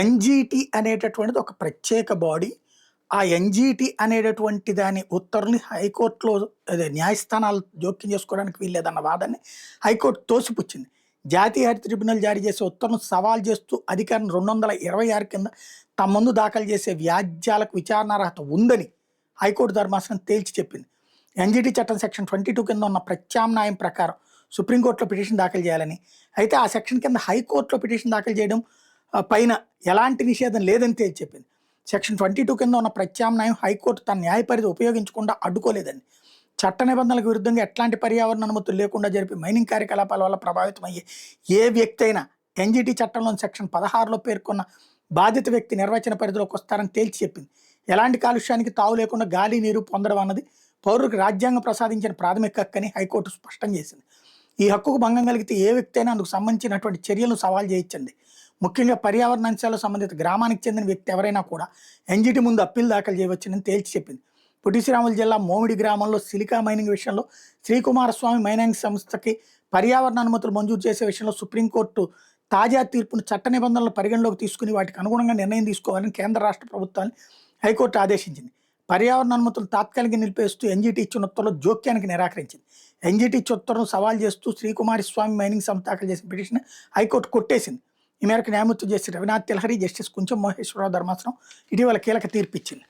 NGT అనేటటువంటిది ఒక ప్రత్యేక బాడీ. ఆ ఎన్‌జీటీ అనేటటువంటి దాని ఉత్తర్వుల్ని హైకోర్టులో అదే న్యాయస్థానాలు జోక్యం చేసుకోవడానికి వీల్లేదన్న వాదనని హైకోర్టు తోసిపుచ్చింది. జాతీయ హరిత ట్రిబ్యునల్ జారీ చేసే ఉత్తర్వులను సవాల్ చేస్తూ అధికరణ 226 కింద తమ ముందు దాఖలు చేసే వ్యాజ్యాలకు విచారణార్హత ఉందని హైకోర్టు ధర్మాసనం తేల్చి చెప్పింది. ఎన్‌జీటీ చట్టం సెక్షన్ 22 కింద ఉన్న ప్రత్యామ్నాయం ప్రకారం సుప్రీంకోర్టులో పిటిషన్ దాఖలు చేయాలని, అయితే ఆ సెక్షన్ కింద హైకోర్టులో పిటిషన్ దాఖలు చేయడం పైన ఎలాంటి నిషేధం లేదని తేల్చి చెప్పింది. సెక్షన్ 22 కింద ఉన్న ప్రత్యామ్నాయం హైకోర్టు తన న్యాయ పరిధి ఉపయోగించకుండా అడ్డుకోలేదని, చట్ట నిబంధనలకు విరుద్ధంగా ఎట్లాంటి పర్యావరణ అనుమతులు లేకుండా జరిపి మైనింగ్ కార్యకలాపాల వల్ల ప్రభావితమయ్యే ఏ వ్యక్తి అయినా ఎన్‌జీటీ చట్టంలోని సెక్షన్ 16లో పేర్కొన్న బాధిత వ్యక్తి నిర్వచన పరిధిలోకి వస్తారని తేల్చి చెప్పింది. ఎలాంటి కాలుష్యానికి తావు లేకుండా గాలి నీరు పొందడం అన్నది పౌరులకు రాజ్యాంగం ప్రసాదించిన ప్రాథమిక హక్కని హైకోర్టు స్పష్టం చేసింది. ఈ హక్కుకు భంగం కలిగితే ఏ వ్యక్తి అయినా అందుకు సంబంధించినటువంటి చర్యలను సవాల్ చేయొచ్చండి. ముఖ్యంగా పర్యావరణ అంశాలకు సంబంధిత గ్రామానికి చెందిన వ్యక్తి ఎవరైనా కూడా ఎన్‌జీటీ ముందు అప్పీల్ దాఖలు చేయవచ్చని తేల్చి చెప్పింది. పొట్టి శ్రీరాములు జిల్లా మోమిడి గ్రామంలో సిలికా మైనింగ్ విషయంలో శ్రీకుమారస్వామి మైనింగ్ సంస్థకి పర్యావరణ అనుమతులు మంజూరు చేసే విషయంలో సుప్రీంకోర్టు తాజా తీర్పును చట్ట నిబంధనలు పరిగణలోకి తీసుకుని వాటికి అనుగుణంగా నిర్ణయం తీసుకోవాలని కేంద్ర రాష్ట్ర ప్రభుత్వాన్ని హైకోర్టు ఆదేశించింది. పర్యావరణ అనుమతులు తాత్కాలికంగా నిలిపేస్తూ ఎన్‌జీటీ ఇచ్చిన ఉత్తర్వులు జోక్యానికి నిరాకరించింది. ఎన్‌జీటీ ఇచ్చిన ఉత్తర్వులను సవాల్ చేస్తూ శ్రీకుమారస్వామి మైనింగ్ సంస్థ దాఖలు చేసిన పిటిషన్ హైకోర్టు కొట్టేసింది. ఈ మేరకు న్యాయమూర్తి జస్టిస్ రవినాథ్ తిలహరి, జస్టిస్ కుంచం మహేశ్వరరావు ధర్మాసనం ఇటీవల కీలక తీర్పు ఇచ్చింది.